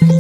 Hello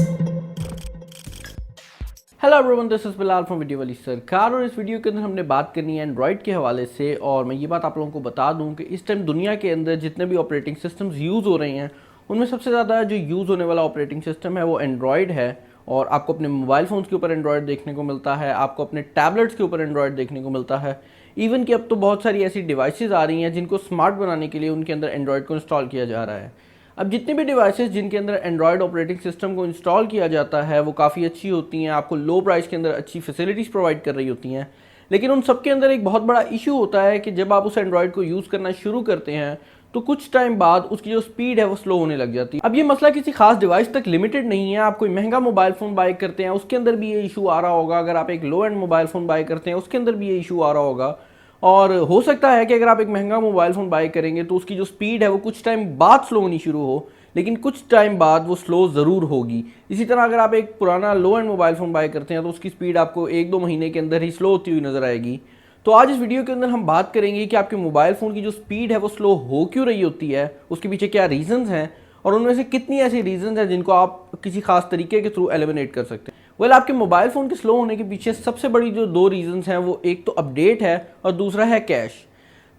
everyone, this is Bilal from video वाली सरकार। और इस वीडियो के अंदर हमने बात करनी है एंड्रॉयड के हवाले से। और मैं ये बात आप लोगों को बता दूं कि इस टाइम दुनिया के अंदर जितने भी ऑपरेटिंग सिस्टम्स यूज़ हो रहे हैं उनमें सबसे ज़्यादा जो यूज़ होने वाला ऑपरेटिंग सिस्टम है वो एंड्रॉयड है। और आपको अपने मोबाइल फ़ोन्स के ऊपर एंड्रॉयड देखने को मिलता है, आपको अपने टैबलेट्स के ऊपर एंड्रॉयड देखने को मिलता है। इवन कि अब तो बहुत सारी ऐसी डिवाइसेस आ रही हैं जिनको स्मार्ट बनाने के लिए उनके अंदर एंड्रॉयड को इंस्टॉल किया जा रहा है। अब जितनी भी डिवाइसेस जिनके अंदर एंड्रॉयड ऑपरेटिंग सिस्टम को इंस्टॉल किया जाता है वो काफ़ी अच्छी होती हैं, आपको लो प्राइस के अंदर अच्छी फैसिलिटीज़ प्रोवाइड कर रही होती हैं। लेकिन उन सब के अंदर एक बहुत बड़ा इशू होता है कि जब आप उस एंड्रॉयड को यूज़ करना शुरू करते हैं तो कुछ टाइम बाद उसकी जो स्पीड है वो स्लो होने लग जाती है। अब ये मसला किसी खास डिवाइस तक लिमिटेड नहीं है। आप कोई महंगा मोबाइल फ़ोन बाय करते हैं उसके अंदर भी ये इशू आ रहा होगा, अगर आप एक लो एंड मोबाइल फ़ोन बाय करते हैं उसके अंदर भी ये इशू आ रहा होगा। और हो सकता है कि अगर आप एक महंगा मोबाइल फ़ोन बाय करेंगे तो उसकी जो स्पीड है वो कुछ टाइम बाद स्लो होनी शुरू हो, लेकिन कुछ टाइम बाद वो स्लो ज़रूर होगी। इसी तरह अगर आप एक पुराना लो एंड मोबाइल फ़ोन बाय करते हैं तो उसकी स्पीड आपको 1-2 महीने के अंदर ही स्लो होती हुई नज़र आएगी। तो आज इस वीडियो के अंदर हम बात करेंगे कि आपके मोबाइल फ़ोन की जो स्पीड है वो स्लो हो क्यों रही होती है, उसके पीछे क्या रीज़न्स हैं और उनमें से कितनी ऐसी रीज़न्स हैं जिनको आप किसी खास तरीके के थ्रू एलिमिनेट कर सकते हैं। आपके मोबाइल फ़ोन के स्लो होने के पीछे सबसे बड़ी जो 2 रीज़न्स हैं वो एक तो अपडेट है और दूसरा है कैश।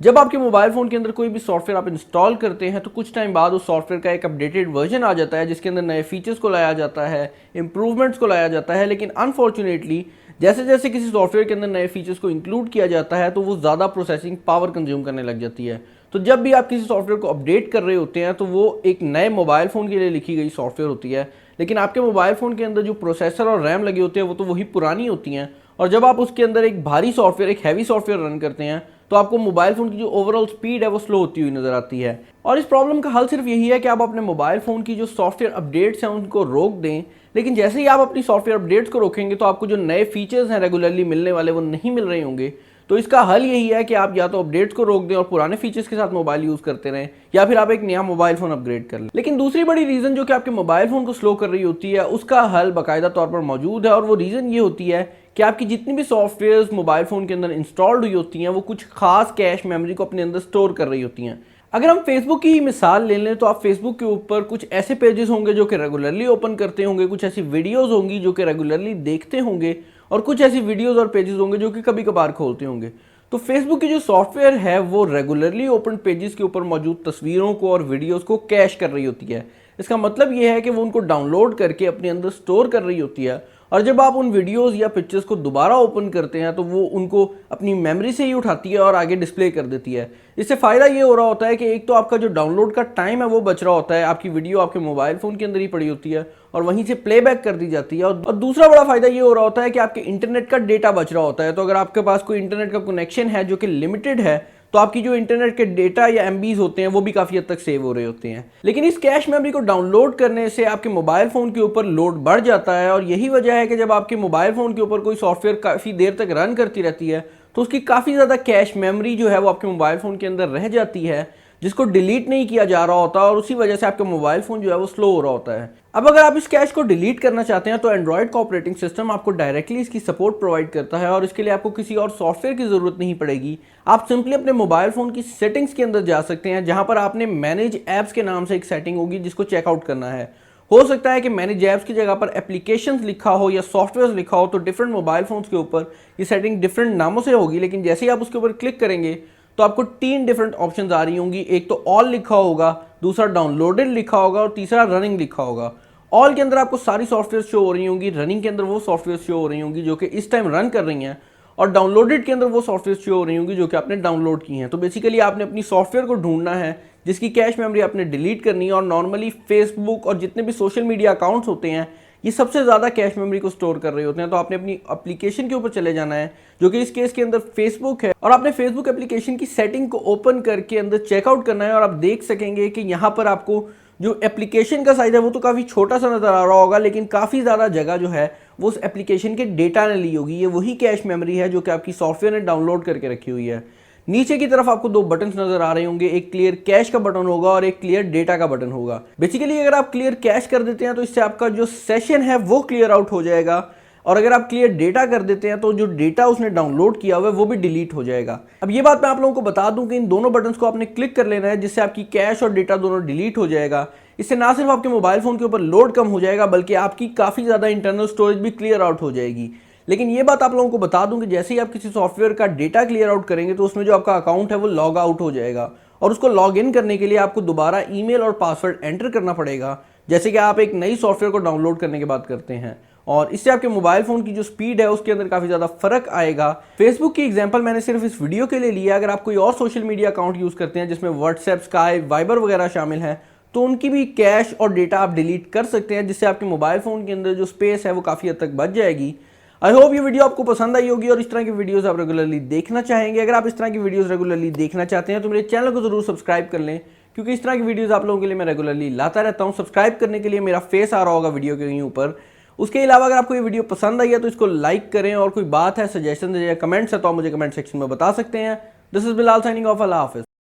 जब आपके मोबाइल फ़ोन के अंदर कोई भी सॉफ्टवेयर आप इंस्टॉल करते हैं तो कुछ टाइम बाद उस सॉफ्टवेयर का एक अपडेटेड वर्जन आ जाता है जिसके अंदर नए फीचर्स को लाया जाता है, इंप्रूवमेंट्स को लाया जाता है। लेकिन अनफॉर्चुनेटली जैसे जैसे किसी सॉफ्टवेयर के अंदर नए फीचर्स को इंक्लूड किया जाता है तो वो ज़्यादा प्रोसेसिंग पावर कंज्यूम करने लग जाती है। तो जब भी आप किसी सॉफ्टवेयर को अपडेट कर रहे होते हैं तो वो एक नए मोबाइल फ़ोन के लिए लिखी गई सॉफ्टवेयर होती है, लेकिन आपके मोबाइल फ़ोन के अंदर जो प्रोसेसर और रैम लगे होते हैं वो तो वही पुरानी होती हैं। और जब आप उसके अंदर एक भारी सॉफ्टवेयर, एक हैवी सॉफ्टवेयर रन करते हैं तो आपको मोबाइल फ़ोन की जो ओवरऑल स्पीड है वो स्लो होती हुई नज़र आती है। और इस प्रॉब्लम का हल सिर्फ यही है कि आप अपने मोबाइल फ़ोन की जो सॉफ्टवेयर अपडेट्स हैं उनको रोक दें। लेकिन जैसे ही आप अपनी सॉफ्टवेयर अपडेट्स को रोकेंगे तो आपको जो नए फीचर्स हैं रेगुलरली मिलने वाले वो नहीं मिल रहे होंगे। तो इसका हल यही है कि आप या तो अपडेट्स को रोक दें और पुराने फीचर्स के साथ मोबाइल यूज़ करते रहें, या फिर आप एक नया मोबाइल फ़ोन अपग्रेड कर लें। लेकिन दूसरी बड़ी रीज़न जो कि आपके मोबाइल फ़ोन को स्लो कर रही होती है उसका हल बाकायदा तौर पर मौजूद है। और वो रीज़न ये होती है कि आपकी जितनी भी सॉफ्टवेयर्स मोबाइल फ़ोन के अंदर इंस्टॉल्ड हुई होती हैं वो कुछ खास कैश मेमोरी को अपने अंदर स्टोर कर रही होती हैं। अगर हम फेसबुक की ही मिसाल ले लें तो आप फेसबुक के ऊपर कुछ ऐसे पेजेस होंगे जो कि रेगुलरली ओपन करते होंगे, कुछ ऐसी वीडियोस होंगी जो कि रेगुलरली देखते होंगे, और कुछ ऐसी वीडियोस और पेजेस होंगे जो कि कभी कभार खोलते होंगे। तो फेसबुक की जो सॉफ्टवेयर है वो रेगुलरली ओपन पेजेस के ऊपर मौजूद तस्वीरों को और वीडियोस को कैश कर रही होती है। इसका मतलब ये है कि वो उनको डाउनलोड करके अपने अंदर स्टोर कर रही होती है, और जब आप उन वीडियोस या पिक्चर्स को दोबारा ओपन करते हैं तो वो उनको अपनी मेमोरी से ही उठाती है और आगे डिस्प्ले कर देती है। इससे फ़ायदा ये हो रहा होता है कि एक तो आपका जो डाउनलोड का टाइम है वो बच रहा होता है, आपकी वीडियो आपके मोबाइल फ़ोन के अंदर ही पड़ी होती है और वहीं से प्लेबैक कर दी जाती है। और दूसरा बड़ा फ़ायदा ये हो रहा होता है कि आपके इंटरनेट का डेटा बच रहा होता है। तो अगर आपके पास कोई इंटरनेट का कनेक्शन है जो कि लिमिटेड है तो आपकी जो इंटरनेट के डेटा या एमबीज होते हैं वो भी काफ़ी हद तक सेव हो रहे होते हैं। लेकिन इस कैश मेमोरी को डाउनलोड करने से आपके मोबाइल फ़ोन के ऊपर लोड बढ़ जाता है, और यही वजह है कि जब आपके मोबाइल फ़ोन के ऊपर कोई सॉफ्टवेयर काफ़ी देर तक रन करती रहती है तो उसकी काफ़ी ज़्यादा कैश मेमोरी जो है वो आपके मोबाइल फ़ोन के अंदर रह जाती है, जिसको डिलीट नहीं किया जा रहा होता, और उसी वजह से आपका मोबाइल फ़ोन जो है वो स्लो हो रहा होता है। अब अगर आप इस कैश को डिलीट करना चाहते हैं तो एंड्रॉयड का ऑपरेटिंग सिस्टम आपको डायरेक्टली इसकी सपोर्ट प्रोवाइड करता है, और इसके लिए आपको किसी और सॉफ्टवेयर की ज़रूरत नहीं पड़ेगी। आप सिंपली अपने मोबाइल फ़ोन की सेटिंग्स के अंदर जा सकते हैं, जहां पर आपने मैनेज ऐप्स के नाम से एक सेटिंग होगी जिसको चेकआउट करना है। हो सकता है कि मैनेज ऐप्स की जगह पर एप्लीकेशंस लिखा हो या सॉफ्टवेयर लिखा हो, तो डिफरेंट मोबाइल फ़ोन्स के ऊपर ये सेटिंग डिफरेंट नामों से होगी। लेकिन जैसे ही आप उसके ऊपर क्लिक करेंगे तो आपको 3 डिफरेंट ऑप्शंस आ रही होंगी। एक तो ऑल लिखा होगा, दूसरा डाउनलोडेड लिखा होगा और तीसरा रनिंग लिखा होगा। ऑल के अंदर आपको सारी सॉफ्टवेयर शो हो रही होंगी, रनिंग के अंदर वो सॉफ्टवेयर शो हो रही होंगी जो कि इस टाइम रन कर रही हैं, और डाउनलोडेड के अंदर वो सॉफ्टवेयर शो हो रही होंगी जो कि आपने डाउनलोड की हैं। तो बेसिकली आपने अपनी सॉफ्टवेयर को ढूंढना है जिसकी कैश मेमोरी आपने डिलीट करनी है। और नॉर्मली फेसबुक और जितने भी सोशल मीडिया अकाउंट्स होते हैं ये सबसे ज़्यादा कैश मेमोरी को स्टोर कर रहे होते हैं। तो आपने अपनी एप्लीकेशन के ऊपर चले जाना है जो कि इस केस के अंदर फेसबुक है, और आपने फेसबुक एप्लीकेशन की सेटिंग को ओपन करके अंदर चेकआउट करना है। और आप देख सकेंगे कि यहाँ पर आपको जो एप्लीकेशन का साइज है वो तो काफ़ी छोटा सा नज़र आ रहा होगा, लेकिन काफ़ी ज़्यादा जगह जो है वो उस एप्लीकेशन के डेटा ने ली होगी। ये वही कैश मेमोरी है जो कि आपकी सॉफ्टवेयर ने डाउनलोड करके रखी हुई है। नीचे की तरफ आपको 2 बटन्स नजर आ रहे होंगे, एक क्लियर कैश का बटन होगा और एक क्लियर डेटा का बटन होगा। बेसिकली अगर आप क्लियर कैश कर देते हैं तो इससे आपका जो सेशन है वो क्लियर आउट हो जाएगा, और अगर आप क्लियर डेटा कर देते हैं तो जो डेटा उसने डाउनलोड किया हुआ है वो भी डिलीट हो जाएगा। अब ये बात मैं आप लोगों को बता दूं कि इन दोनों बटन्स को आपने क्लिक कर लेना है जिससे आपकी कैश और डेटा दोनों डिलीट हो जाएगा। इससे ना सिर्फ आपके मोबाइल फ़ोन के ऊपर लोड कम हो जाएगा बल्कि आपकी काफ़ी ज़्यादा इंटरनल स्टोरेज भी क्लियर आउट हो जाएगी। लेकिन ये बात आप लोगों को बता दूं कि जैसे ही आप किसी सॉफ्टवेयर का डेटा क्लियर आउट करेंगे तो उसमें जो आपका अकाउंट है वो लॉग आउट हो जाएगा और उसको लॉग इन करने के लिए आपको दोबारा ईमेल और पासवर्ड एंटर करना पड़ेगा, जैसे कि आप एक नई सॉफ्टवेयर को डाउनलोड करने के बाद करते हैं। और इससे आपके मोबाइल फ़ोन की जो स्पीड है उसके अंदर काफ़ी ज़्यादा फर्क आएगा। फेसबुक की एग्जांपल मैंने सिर्फ इस वीडियो के लिए लिया। अगर आप कोई और सोशल मीडिया अकाउंट यूज़ करते हैं जिसमें व्हाट्सएप, स्काइप, वाइबर वगैरह शामिल हैं तो उनकी भी कैश और डेटा आप डिलीट कर सकते हैं, जिससे आपके मोबाइल फ़ोन के अंदर जो स्पेस है वो काफ़ी हद तक बच जाएगी। आई होप ये वीडियो आपको पसंद आई होगी और इस तरह की वीडियोस आप रेगुलरली देखना चाहेंगे। अगर आप इस तरह की वीडियोस रेगुलरली देखना चाहते हैं तो मेरे चैनल को जरूर सब्सक्राइब कर लें, क्योंकि इस तरह की वीडियोस आप लोगों के लिए मैं रेगुलरली लाता रहता हूं। सब्सक्राइब करने के लिए मेरा फेस आ रहा होगा वीडियो के कहीं ऊपर। उसके अलावा अगर आपको ये वीडियो पसंद आई है तो इसको लाइक करें और कोई बात है, सजेशन है या कमेंट्स है तो आप मुझे कमेंट सेक्शन में बता सकते हैं। This is Bilal signing off. अल्लाह हाफिज़।